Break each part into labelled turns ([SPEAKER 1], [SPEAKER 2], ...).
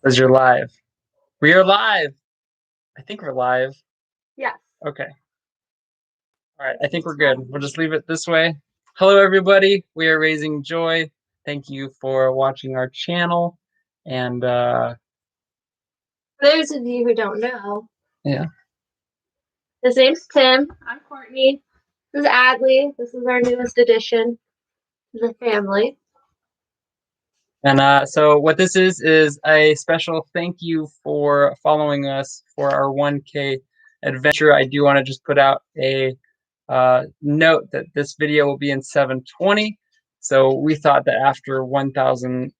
[SPEAKER 1] Says you're live. We are live. I think we're live.
[SPEAKER 2] Yeah.
[SPEAKER 1] Okay. All right. I think we're good. We'll just leave it this way. Hello, everybody. We are Raising Joy. Thank you for watching our channel. And
[SPEAKER 2] for those of you who don't know,
[SPEAKER 1] yeah,
[SPEAKER 2] his name's Tim. I'm Courtney. This is Adley. This is our newest addition to the family.
[SPEAKER 1] and so what this is a special thank you for following us for our 1K adventure. I do want to just put out a note that this video will be in 720. So we thought that after 1,000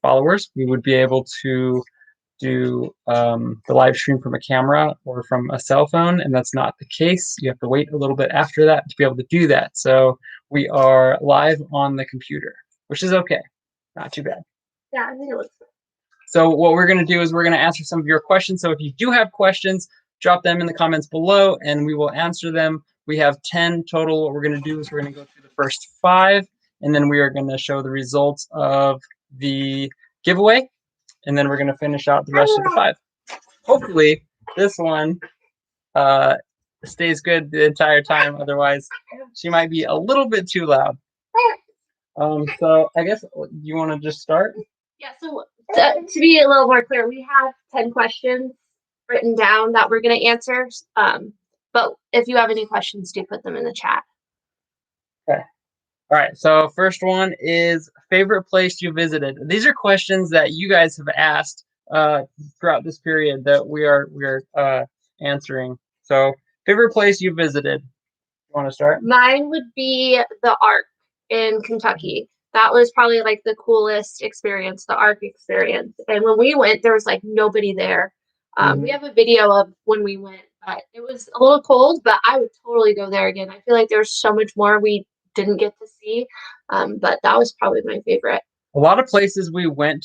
[SPEAKER 1] followers, we would be able to do the live stream from a camera or from a cell phone, and that's not the case. You have to wait a little bit after that to be able to do that. So we are live on the computer, which is okay. Not too bad.
[SPEAKER 2] Yeah, I think it looks good.
[SPEAKER 1] So what we're going to do is we're going to answer some of your questions. So if you do have questions, drop them in the comments below and we will answer them. We have 10 total. What we're going to do is we're going to go through the first 5, and then we are going to show the results of the giveaway, and then we're going to finish out the rest of the 5. Hopefully this one stays good the entire time. Otherwise, she might be a little bit too loud. So I guess you want to just start?
[SPEAKER 2] Yeah, so to be a little more clear, we have 10 questions written down that we're going to answer. But if you have any questions, do put them in the chat.
[SPEAKER 1] Okay. All right. So first one is favorite place you visited. These are questions that you guys have asked throughout this period that we are answering. So favorite place you visited. You want to start?
[SPEAKER 2] Mine would be the Ark in Kentucky. That was probably like the coolest experience, the Ark experience. And when we went, there was like nobody there. We have a video of when we went, but it was a little cold, but I would totally go there again. I feel like there's so much more we didn't get to see, but that was probably my favorite.
[SPEAKER 1] A lot of places we went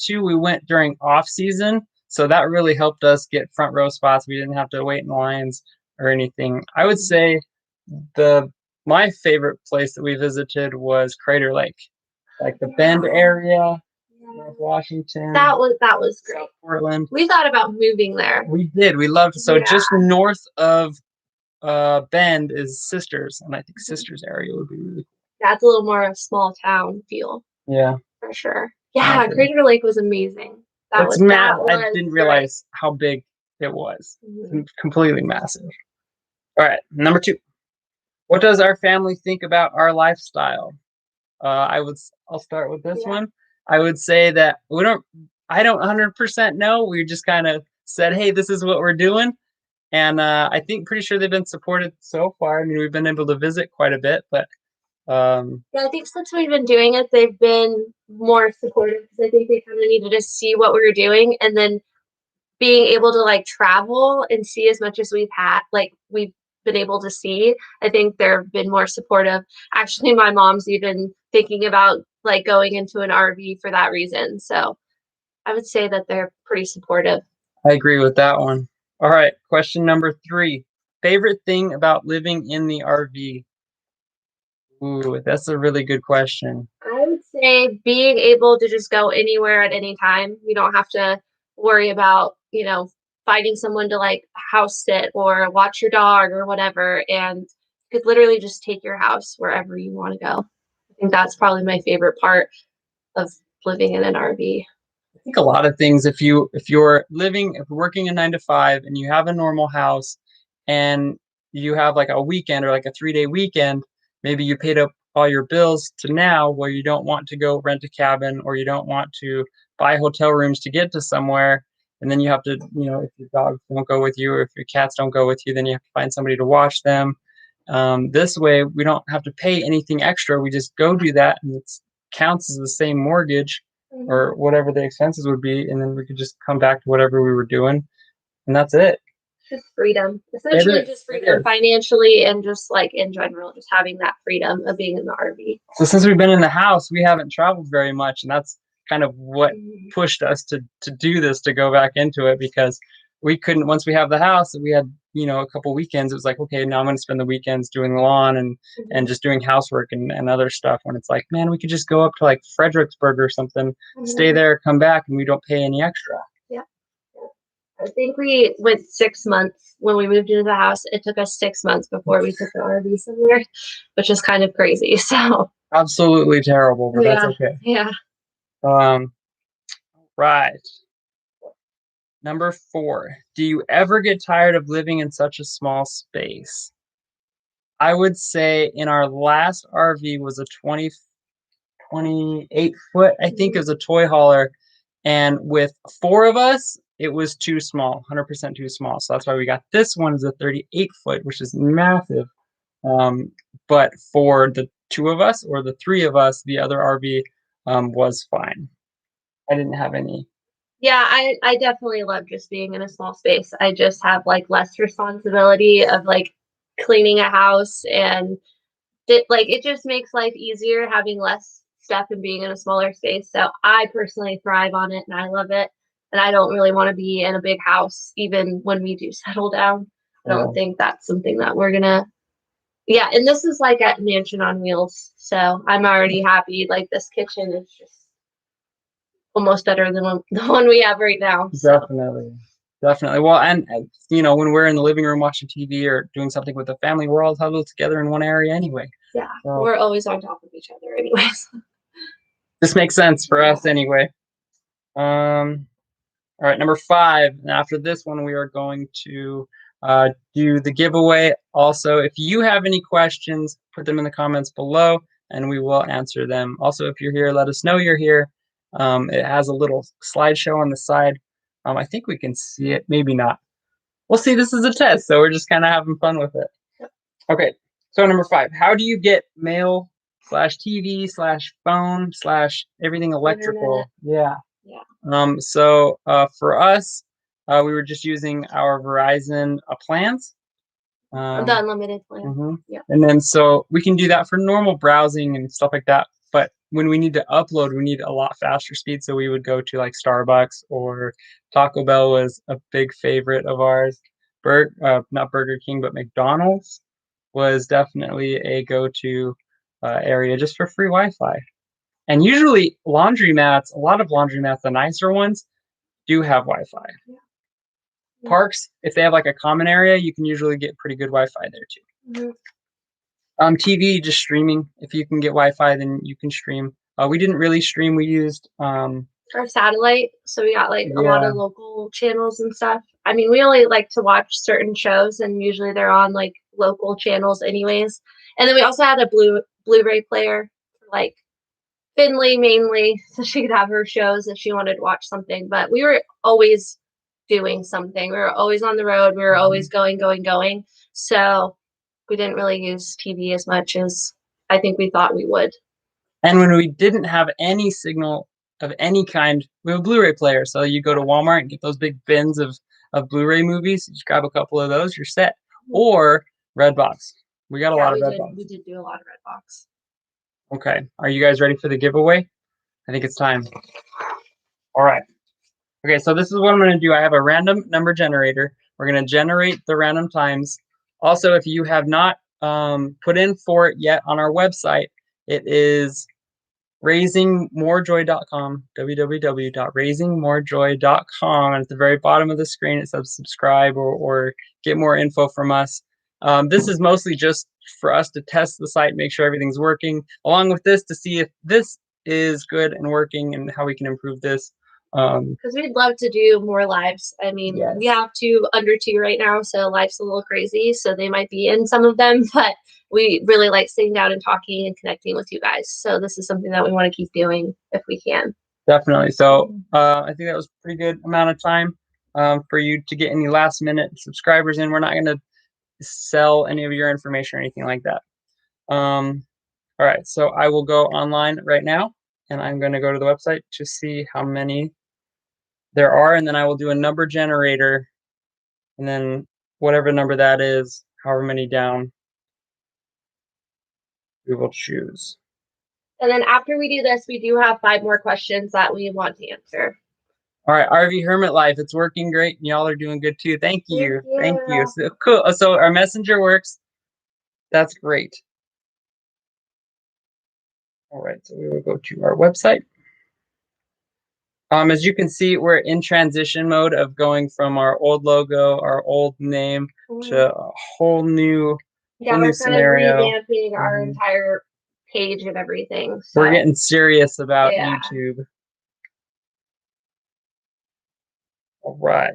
[SPEAKER 1] during off season, so that really helped us get front row spots. We didn't have to wait in lines or anything. I would say my favorite place that we visited was Crater Lake, like the Bend area, North Washington.
[SPEAKER 2] That was great.
[SPEAKER 1] South Portland.
[SPEAKER 2] We thought about moving there.
[SPEAKER 1] We did. We loved it. So just north of Bend is Sisters, and I think Sisters area would be really cool.
[SPEAKER 2] That's a little more of a small town feel.
[SPEAKER 1] Yeah.
[SPEAKER 2] For sure. Yeah, Crater Lake was amazing.
[SPEAKER 1] I didn't realize how big it was. Completely massive. All right, number 2. What does our family think about our lifestyle? I'll start with this one. I would say that I don't 100% know. We just kind of said, hey, this is what we're doing. And I think pretty sure they've been supported so far. I mean, we've been able to visit quite a bit, but
[SPEAKER 2] yeah, I think since we've been doing it, they've been more supportive because I think they kind of needed to see what we were doing, and then being able to like travel and see as much as we've been able to see. I think they've been more supportive. Actually, my mom's even thinking about like going into an RV for that reason. So I would say that they're pretty supportive.
[SPEAKER 1] I agree with that one. All right, question number 3. Favorite thing about living in the RV? Ooh, that's a really good question.
[SPEAKER 2] I would say being able to just go anywhere at any time. You don't have to worry about, finding someone to like house sit or watch your dog or whatever. And you could literally just take your house wherever you want to go. I think that's probably my favorite part of living in an RV.
[SPEAKER 1] I think a lot of things, if you're working a 9 to 5 and you have a normal house and you have like a weekend or like a 3-day weekend, maybe you paid up all your bills to now where you don't want to go rent a cabin or you don't want to buy hotel rooms to get to somewhere. And then you have to, if your dogs don't go with you or if your cats don't go with you, then you have to find somebody to watch them. This way, we don't have to pay anything extra. We just go do that and it counts as the same mortgage or whatever the expenses would be. And then we could just come back to whatever we were doing. And that's it.
[SPEAKER 2] Just freedom. Essentially just freedom financially and just like in general, just having that freedom of being in the RV.
[SPEAKER 1] So since we've been in the house, we haven't traveled very much. And that's kind of what pushed us to do this, to go back into it, because we couldn't, once we have the house, we had a couple weekends, it was like, okay, now I'm going to spend the weekends doing the lawn and just doing housework and other stuff. When it's like, man, we could just go up to like Fredericksburg or something, stay there, come back, and we don't pay any extra.
[SPEAKER 2] Yeah. I think we went 6 months when we moved into the house. It took us 6 months before we took the RV somewhere, which is kind of crazy. So
[SPEAKER 1] Absolutely terrible, but that's okay.
[SPEAKER 2] Yeah.
[SPEAKER 1] Right. Number 4, do you ever get tired of living in such a small space? I would say in our last RV was a 28 foot, I think it was a toy hauler. And with 4 of us, it was too small, 100% too small. So that's why we got this one is a 38 foot, which is massive. But for the 2 of us or the 3 of us, the other RV was fine. I didn't have any.
[SPEAKER 2] Yeah, I definitely love just being in a small space. I just have like less responsibility of like cleaning a house, and it just makes life easier having less stuff and being in a smaller space. So I personally thrive on it and I love it. And I don't really want to be in a big house even when we do settle down. I don't think that's something that we're gonna. Yeah, and this is like a mansion on wheels. So I'm already happy. Like this kitchen is just almost better than the one we have right now. So.
[SPEAKER 1] Definitely. Well, and when we're in the living room watching TV or doing something with the family, we're all huddled together in one area anyway.
[SPEAKER 2] Yeah, so we're always on top of each other anyways.
[SPEAKER 1] This makes sense for us anyway. All right, number 5. And after this one, we are going to do the giveaway. Also, if you have any questions, put them in the comments below and we will answer them. Also, if you're here, let us know you're here. It has a little slideshow on the side. I think we can see it, maybe not. We'll see. This is a test, so we're just kind of having fun with it. Okay, so number 5, how do you get mail /TV/phone/ everything electrical?
[SPEAKER 2] Yeah.
[SPEAKER 1] So for us, we were just using our Verizon plans.
[SPEAKER 2] The unlimited plan.
[SPEAKER 1] Yeah. And then so we can do that for normal browsing and stuff like that. But when we need to upload, we need a lot faster speed. So we would go to like Starbucks or Taco Bell was a big favorite of ours. Not Burger King, but McDonald's was definitely a go-to area just for free Wi-Fi. And usually laundromats, a lot of laundromats, the nicer ones, do have Wi-Fi. Yeah. Parks, if they have like a common area, you can usually get pretty good Wi-Fi there too. TV, just streaming. If you can get Wi-Fi, then you can stream. We didn't really stream. We used
[SPEAKER 2] our satellite, so we got like a lot of local channels and stuff. I mean, we only like to watch certain shows, and usually they're on like local channels, anyways. And then we also had a Blu-ray player for like Finley mainly, so she could have her shows if she wanted to watch something. But we were always doing something. We were always on the road. We were always going. So we didn't really use TV as much as I think we thought we would.
[SPEAKER 1] And when we didn't have any signal of any kind, we have a Blu-ray player. So you go to Walmart and get those big bins of Blu-ray movies. You grab a couple of those, you're set. Or Redbox. We got a lot of Redbox.
[SPEAKER 2] We did do a lot of Redbox.
[SPEAKER 1] Okay. Are you guys ready for the giveaway? I think it's time. All right. Okay, so this is what I'm going to do. I have a random number generator. We're going to generate the random times. Also, if you have not put in for it yet on our website, it is raisingmorejoy.com, www.raisingmorejoy.com. And at the very bottom of the screen, it says subscribe or get more info from us. This is mostly just for us to test the site, make sure everything's working, along with this to see if this is good and working and how we can improve this.
[SPEAKER 2] Because we'd love to do more lives. I mean, we have under 2 right now, so life's a little crazy. So they might be in some of them, but we really like sitting down and talking and connecting with you guys. So this is something that we want to keep doing if we can.
[SPEAKER 1] Definitely. So I think that was a pretty good amount of time for you to get any last minute subscribers in. We're not going to sell any of your information or anything like that. All right. So I will go online right now and I'm going to go to the website to see how many there are, and then I will do a number generator, and then whatever number that is, however many down, we will choose.
[SPEAKER 2] And then after we do this, we do have 5 more questions that we want to answer.
[SPEAKER 1] All right, RV Hermit Life, it's working great, and y'all are doing good too. Thank you. Thank you. So cool. So our messenger works. That's great. All right, so we will go to our website. As you can see, we're in transition mode of going from our old logo, our old name, to a whole new scenario.
[SPEAKER 2] We're kind of revamping our entire page and everything. So.
[SPEAKER 1] We're getting serious about YouTube. All right.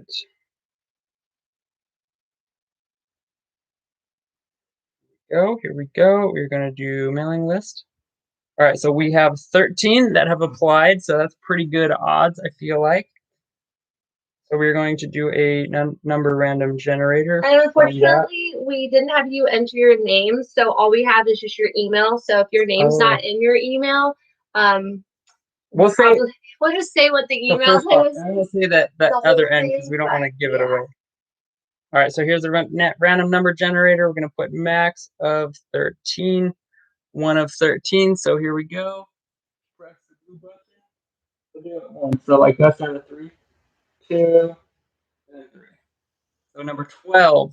[SPEAKER 1] Here we go. We're going to do mailing list. All right, so we have 13 that have applied, so that's pretty good odds, I feel like. So we're going to do a number random generator.
[SPEAKER 2] And unfortunately, we didn't have you enter your name, so all we have is just your email. So if your name's not in your email, we'll just say what the email is.
[SPEAKER 1] I will say that other end because we don't want to give it away. All right, so here's a random number generator. We're going to put max of 13, 1 of 13. So here we go. Press the blue button. We'll do it once. So like that's number 3, 2, and 3. So number 12.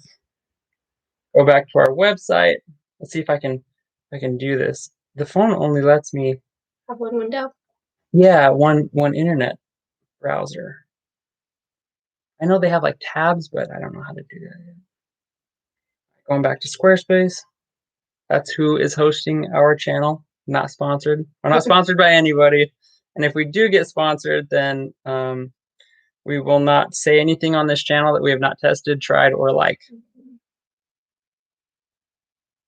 [SPEAKER 1] Go back to our website. Let's see if I can do this. The phone only lets me
[SPEAKER 2] have one window.
[SPEAKER 1] Yeah, one internet browser. I know they have like tabs, but I don't know how to do that yet. Going back to Squarespace. That's who is hosting our channel. Not sponsored. We're not sponsored by anybody. And if we do get sponsored, then we will not say anything on this channel that we have not tested, tried, or liked.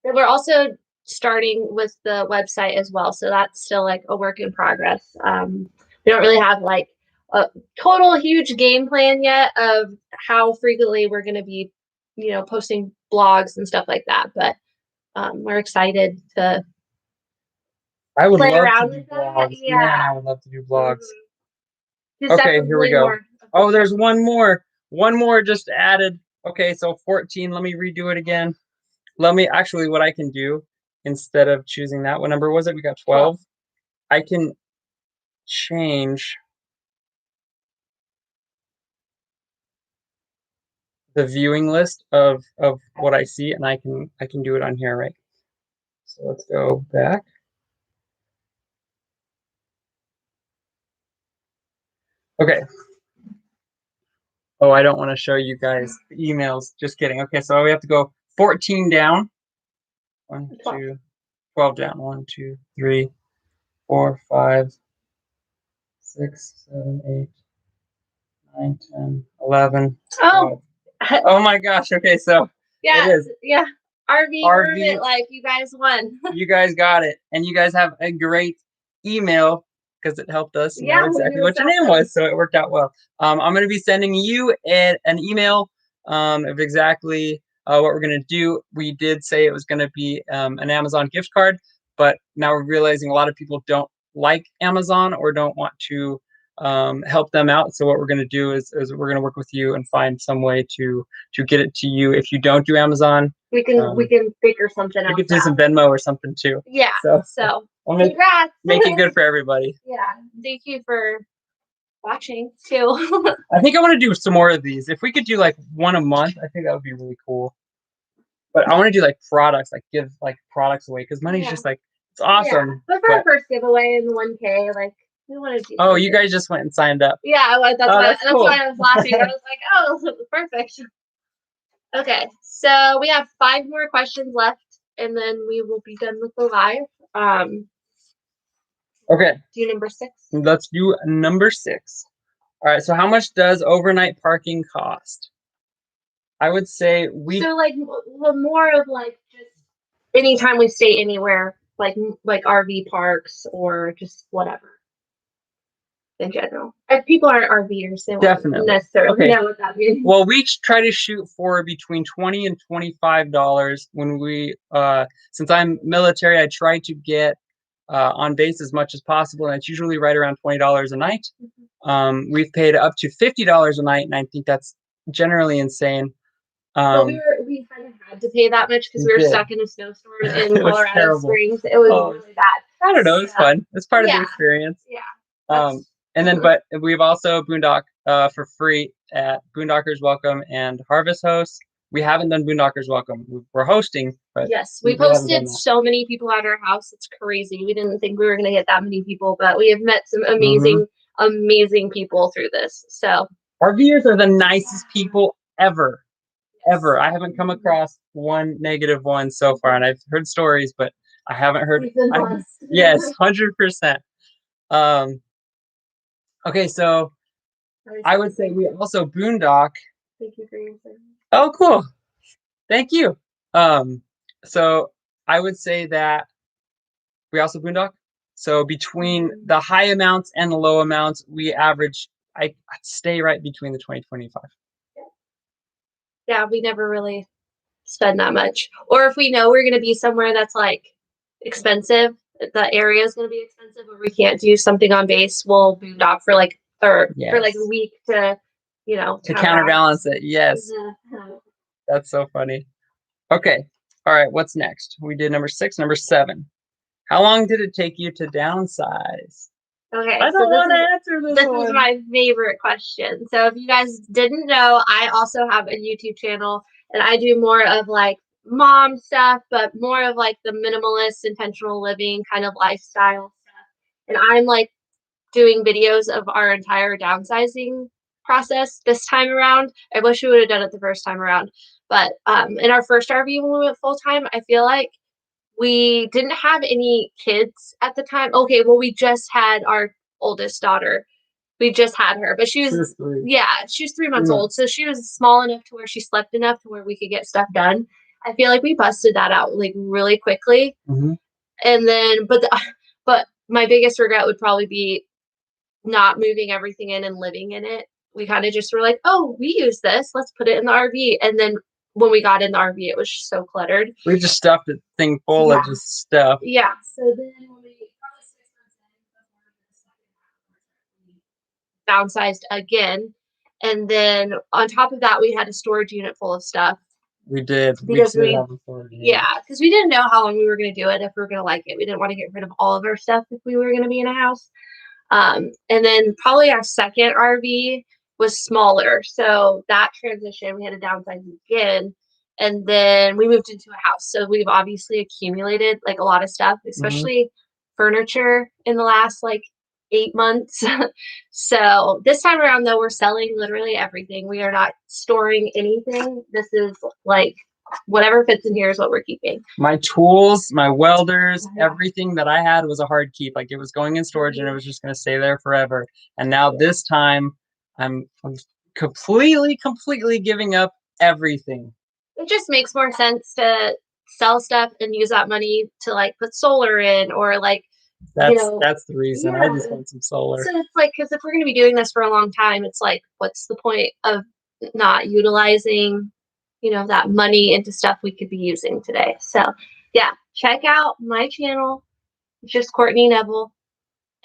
[SPEAKER 2] We're also starting with the website as well, so that's still like a work in progress. We don't really have like a total huge game plan yet of how frequently we're going to be, posting blogs and stuff like that. But we're excited to.
[SPEAKER 1] I would love to do blogs. Yeah, I would love to do blogs. Okay, here we go. Oh, there's one more. One more just added. Okay, so 14. Let me redo it again. Actually, what I can do instead of choosing that, what number was it? We got 12. I can change the viewing list of what I see, and I can do it on here, right? So let's go back. Okay. Oh, I don't want to show you guys the emails. Just kidding. Okay, so we have to go 14 down. 1, 2, 12 down. 1, 2, 3, 4, 5, 6, 7, 8, 9, 10, 11. 12. Oh my gosh. Okay, so it is.
[SPEAKER 2] Yeah. RV Hermit Life, you guys won.
[SPEAKER 1] You guys got it. And you guys have a great email because it helped us know exactly what your name was. So it worked out well. I'm going to be sending you an email of exactly what we're going to do. We did say it was going to be an Amazon gift card, but now we're realizing a lot of people don't like Amazon or don't want to help them out. So what we're going to do is we're going to work with you and find some way to get it to you. If you don't do Amazon, we can figure something out. We could do some Venmo or something too.
[SPEAKER 2] Yeah. So congrats.
[SPEAKER 1] Make it good for everybody.
[SPEAKER 2] Yeah. Thank you for watching too.
[SPEAKER 1] I think I want to do some more of these. If we could do like one a month, I think that would be really cool. But I want to do like products, like give like products away because money's just like it's awesome.
[SPEAKER 2] Yeah. But for our first giveaway in the 1K, like we want to do.
[SPEAKER 1] Oh, you guys just went and signed up.
[SPEAKER 2] Yeah, that's why I was laughing. I was like, oh, perfect. Okay, so we have 5 more questions left, and then we will be done with the live.
[SPEAKER 1] Okay.
[SPEAKER 2] Do number 6.
[SPEAKER 1] Let's do number 6. All right. So how much does overnight parking cost? I would say
[SPEAKER 2] so like more of like just anytime we stay anywhere, like RV parks or just whatever. In general, if people aren't RVers, they won't necessarily know what that means.
[SPEAKER 1] Well, we try to shoot for between $20 and $25 when we. Since I'm military, I try to get on base as much as possible, and it's usually right around $20 a night. We've paid up to $50 a night, and I think that's generally insane.
[SPEAKER 2] But we kind of had to pay that much because we were stuck in a snowstorm in Colorado Springs. It was really bad.
[SPEAKER 1] I don't know. It's fun. It's part of the experience.
[SPEAKER 2] Yeah.
[SPEAKER 1] And then, but we've also boondock for free at Boondockers Welcome and Harvest Host. We haven't done Boondockers Welcome. We're hosting, but
[SPEAKER 2] yes, we've hosted so many people at our house. It's crazy. We didn't think we were going to get that many people, but we have met some amazing, amazing people through this. So
[SPEAKER 1] RVers are the nicest people ever. Ever. I haven't come across one negative one so far, and I've heard stories, but I haven't heard. Yes, 100%. Okay, so I would say we also boondock.
[SPEAKER 2] Thank you for your service.
[SPEAKER 1] Oh, cool. Thank you. So I would say that we also boondock. So between the high amounts and the low amounts, we average. I'd stay right between the 20-25.
[SPEAKER 2] Yeah, we never really spend that much. Or if we know we're going to be somewhere that's like expensive, the area is going to be expensive, or we can't do something on base, we'll boondock for like for like a week to, you know,
[SPEAKER 1] to counterbalance it. Yes, that's so funny. Okay, all right. What's next? We did number 6, number 7. How long did it take you to downsize?
[SPEAKER 2] Okay,
[SPEAKER 1] I don't want to answer this one.
[SPEAKER 2] This is my favorite question. So if you guys didn't know, I also have a YouTube channel, and I do more of like mom stuff, but more of like the minimalist, intentional living kind of lifestyle stuff. And I'm like doing videos of our entire downsizing process this time around. I wish we would have done it the first time around. But in our first RV when we went full time, I feel like we didn't have any kids at the time. Okay, well, we just had our oldest daughter. We just had her, but she was 3 months old. So she was small enough to where she slept enough to where we could get stuff done. I feel like we busted that out like really quickly. And then, but my biggest regret would probably be not moving everything in and living in it. We kind of just were like, oh, we use this. Let's put it in the RV. And then when we got in the RV, it was so cluttered.
[SPEAKER 1] We just stuffed the thing full of just stuff.
[SPEAKER 2] Yeah. So then when we probably 6 months in, downsized again. And then on top of that, we had a storage unit full of stuff.
[SPEAKER 1] We did.
[SPEAKER 2] Because because we didn't know how long we were going to do it, if we were going to like it. We didn't want to get rid of all of our stuff if we were going to be in a house. And then probably our second RV was smaller. So that transition, we had to downsize again. And then we moved into a house. So we've obviously accumulated like a lot of stuff, especially furniture in the last like 8 months. So this time around, though, we're selling literally everything. We are not storing anything. This is like whatever fits in here is what we're keeping.
[SPEAKER 1] My tools, my welders, everything that I had was a hard keep. Like it was going in storage and it was just going to stay there forever. And now this time I'm completely giving up everything.
[SPEAKER 2] It just makes more sense to sell stuff and use that money to like put solar in, or like
[SPEAKER 1] that's the reason. I just want some solar.
[SPEAKER 2] So it's like, because if we're going to be doing this for a long time, it's like, what's the point of not utilizing that money into stuff we could be using today? So yeah, check out my channel. It's just Courtney Neville,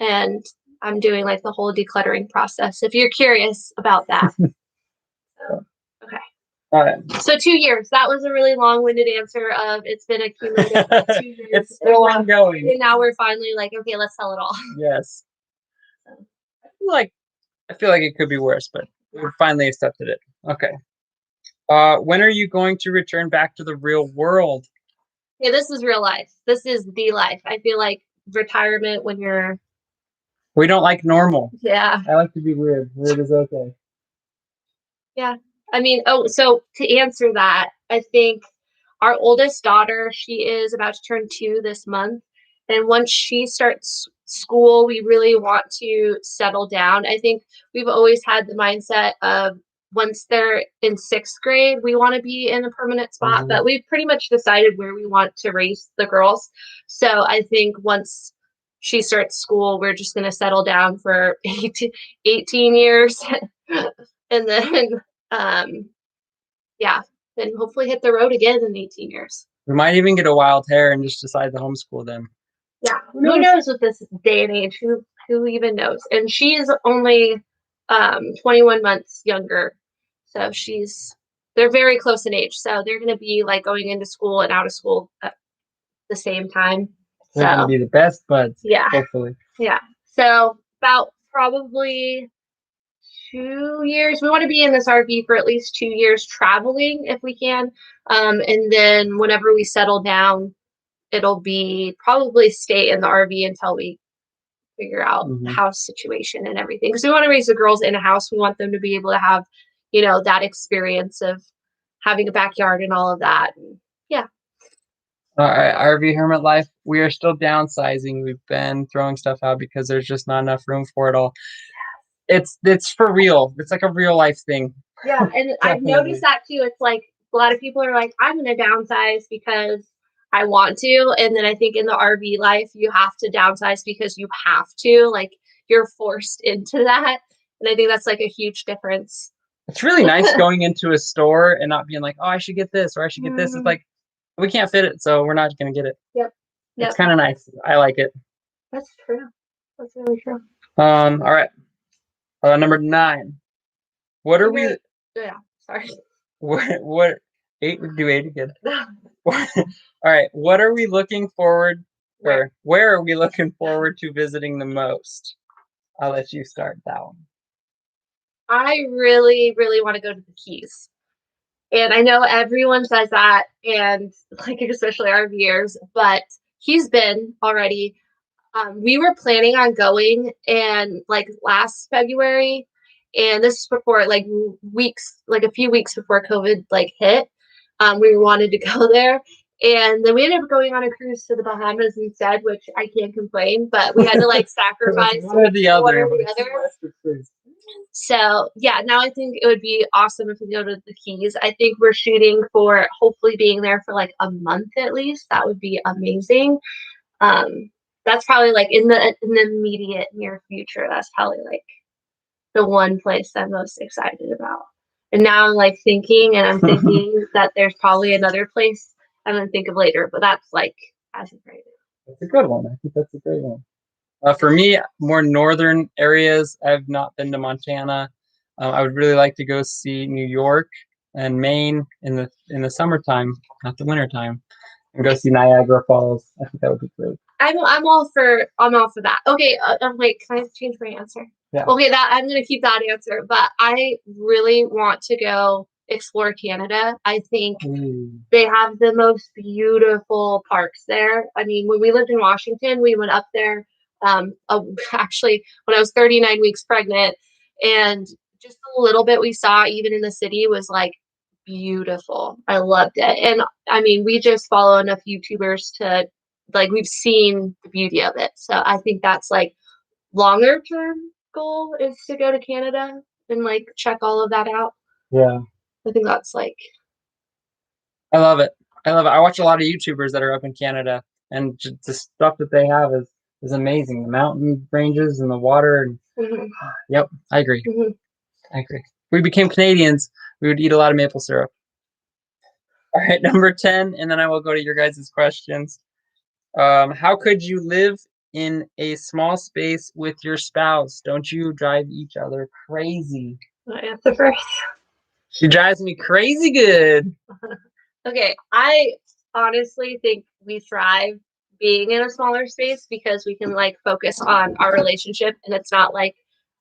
[SPEAKER 2] and I'm doing like the whole decluttering process if you're curious about that. Okay.
[SPEAKER 1] All right.
[SPEAKER 2] So 2 years. That was a really long-winded answer of it's been accumulated 2 years.
[SPEAKER 1] It's still ongoing.
[SPEAKER 2] And now we're finally like, okay, let's sell it all.
[SPEAKER 1] Yes. I feel like it could be worse, but we finally accepted it. Okay. When are you going to return back to the real world?
[SPEAKER 2] Yeah, this is real life. This is the life. I feel like retirement when you're...
[SPEAKER 1] We don't like normal.
[SPEAKER 2] Yeah.
[SPEAKER 1] I like to be weird. Weird is okay.
[SPEAKER 2] Yeah. I mean, so to answer that, I think our oldest daughter, she is about to turn 2 this month. And once she starts school, we really want to settle down. I think we've always had the mindset of once they're in 6th grade, we want to be in a permanent spot, but we've pretty much decided where we want to raise the girls. So I think once she starts school, we're just going to settle down for 18 years. And then, then hopefully hit the road again in 18 years.
[SPEAKER 1] We might even get a wild hair and just decide to homeschool them.
[SPEAKER 2] Yeah, who knows with this day and age? Who even knows? And she's only 21 months younger, so they're very close in age. So they're going to be like going into school and out of school at the same time.
[SPEAKER 1] They're going to be the best buds.
[SPEAKER 2] Yeah,
[SPEAKER 1] hopefully.
[SPEAKER 2] Yeah. So about probably 2 years. We want to be in this RV for at least 2 years traveling if we can. And then whenever we settle down, it'll be probably stay in the RV until we figure out the house situation and everything. Because we want to raise the girls in a house. We want them to be able to have, that experience of having a backyard and all of that. And yeah.
[SPEAKER 1] All right, RV hermit life. We are still downsizing. We've been throwing stuff out because there's just not enough room for it all. It's for real. It's like a real life thing.
[SPEAKER 2] Yeah, and I've noticed that too. It's like a lot of people are like, I'm gonna downsize because I want to. And then I think in the RV life, you have to downsize because you have to. Like you're forced into that. And I think that's like a huge difference.
[SPEAKER 1] It's really nice going into a store and not being like, oh, I should get this or I should get this. It's like, we can't fit it, so we're not going to get it.
[SPEAKER 2] Yep.
[SPEAKER 1] It's kind of nice. I like it.
[SPEAKER 2] That's true. That's really true.
[SPEAKER 1] All right. Number 9. What are we?
[SPEAKER 2] Yeah. Sorry.
[SPEAKER 1] What 8? We do 8 again. All right. What are we looking forward, or where are we looking forward to visiting the most? I'll let you start that one.
[SPEAKER 2] I really, really want to go to the Keys. And I know everyone says that, and like especially RVers, but he's been already. We were planning on going and like last February, and this is before like a few weeks before COVID like hit. We wanted to go there, and then we ended up going on a cruise to the Bahamas instead, which I can't complain, but we had to like sacrifice
[SPEAKER 1] one or the other.
[SPEAKER 2] So yeah, now I think it would be awesome if we go to the Keys. I think we're shooting for hopefully being there for like a month at least. That would be amazing. That's probably like in the immediate near future. That's probably like the one place I'm most excited about. And now I'm like thinking, and I'm thinking that there's probably another place I'm gonna think of later, but that's like as of right now.
[SPEAKER 1] That's a good one. I think that's a great one. For me, more northern areas. I've not been to Montana. I would really like to go see New York and Maine in the summertime, not the wintertime, and go see Niagara Falls. I think that would be great.
[SPEAKER 2] I'm all for that. Okay, wait, can I change my answer?
[SPEAKER 1] Yeah.
[SPEAKER 2] Okay, that I'm gonna keep that answer, but I really want to go explore Canada. I think they have the most beautiful parks there. I mean, when we lived in Washington, we went up there actually when I was 39 weeks pregnant, and just a little bit we saw even in the city was like beautiful. I loved it. And I mean, we just follow enough YouTubers to like we've seen the beauty of it. So I think that's like longer term goal is to go to Canada and like check all of that out.
[SPEAKER 1] Yeah.
[SPEAKER 2] I think that's like
[SPEAKER 1] I love it. I watch a lot of YouTubers that are up in Canada, and just the stuff that they have is amazing. The mountain ranges and the water and yep, I agree. I agree. If we became Canadians, we would eat a lot of maple syrup. All right, number 10, and then I will go to your guys' questions. How could you live in a small space with your spouse? Don't you drive each other crazy?
[SPEAKER 2] my answer first.
[SPEAKER 1] She drives me crazy good.
[SPEAKER 2] Okay, I honestly think we thrive being in a smaller space because we can like focus on our relationship, and it's not like,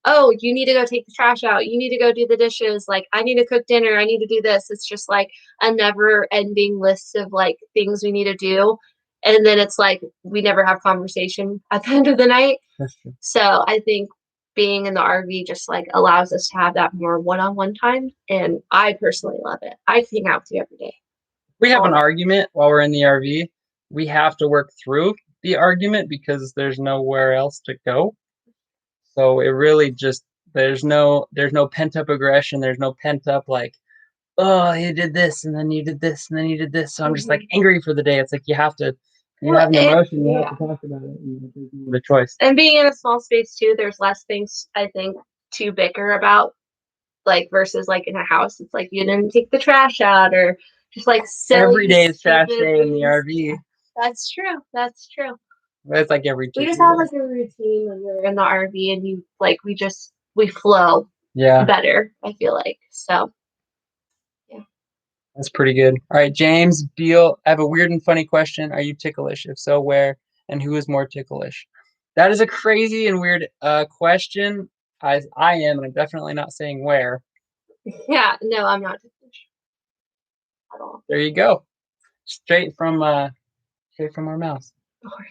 [SPEAKER 2] oh, you need to go take the trash out, you need to go do the dishes, like I need to cook dinner, I need to do this. It's just like a never ending list of like things we need to do, and then it's like we never have conversation at the end of the night. So I think being in the RV just like allows us to have that more one-on-one time, and I personally love it. I hang out with you every day.
[SPEAKER 1] We have an argument while we're in the RV. We have to work through the argument because there's nowhere else to go. So it really just there's no pent up aggression. There's no pent up like, oh, you did this and then you did this and then you did this. So I'm just like angry for the day. It's like you have an emotion. You have to talk about it. There's the choice.
[SPEAKER 2] And being in a small space too, there's less things I think to bicker about, like versus like in a house. It's like you didn't take the trash out or just like silly.
[SPEAKER 1] Every day is trash day in the RV.
[SPEAKER 2] That's true. That's true.
[SPEAKER 1] It's like every 2
[SPEAKER 2] We just have like a routine when we're in the RV, and you like we flow better. I feel like so. Yeah,
[SPEAKER 1] that's pretty good. All right, James Beal. I have a weird and funny question. Are you ticklish? If so, where and who is more ticklish? That is a crazy and weird question. I am, and I'm definitely not saying where.
[SPEAKER 2] Yeah, no, I'm not Jewish at all.
[SPEAKER 1] There you go. Straight from our mouth.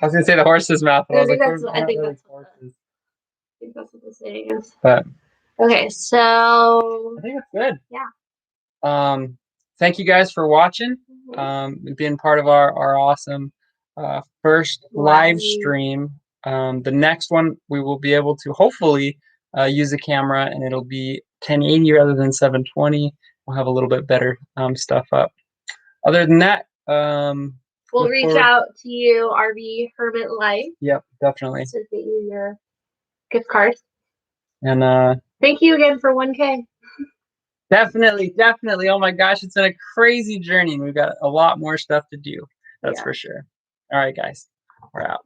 [SPEAKER 1] I was gonna say the horse's mouth, but I was like, we're not really horses.
[SPEAKER 2] I think that's what the saying is.
[SPEAKER 1] But
[SPEAKER 2] okay, so
[SPEAKER 1] I think it's good.
[SPEAKER 2] Yeah.
[SPEAKER 1] Thank you guys for watching. Being part of our awesome first live stream. The next one we will be able to hopefully use a camera, and it'll be 1080 rather than 720. We'll have a little bit better stuff up. Other than that,
[SPEAKER 2] we'll reach out to you, RV Hermit Life.
[SPEAKER 1] Yep, definitely.
[SPEAKER 2] To get you your gift card.
[SPEAKER 1] And
[SPEAKER 2] thank you again for 1K.
[SPEAKER 1] Definitely. Oh my gosh, it's been a crazy journey, and we've got a lot more stuff to do. That's for sure. All right, guys, we're out.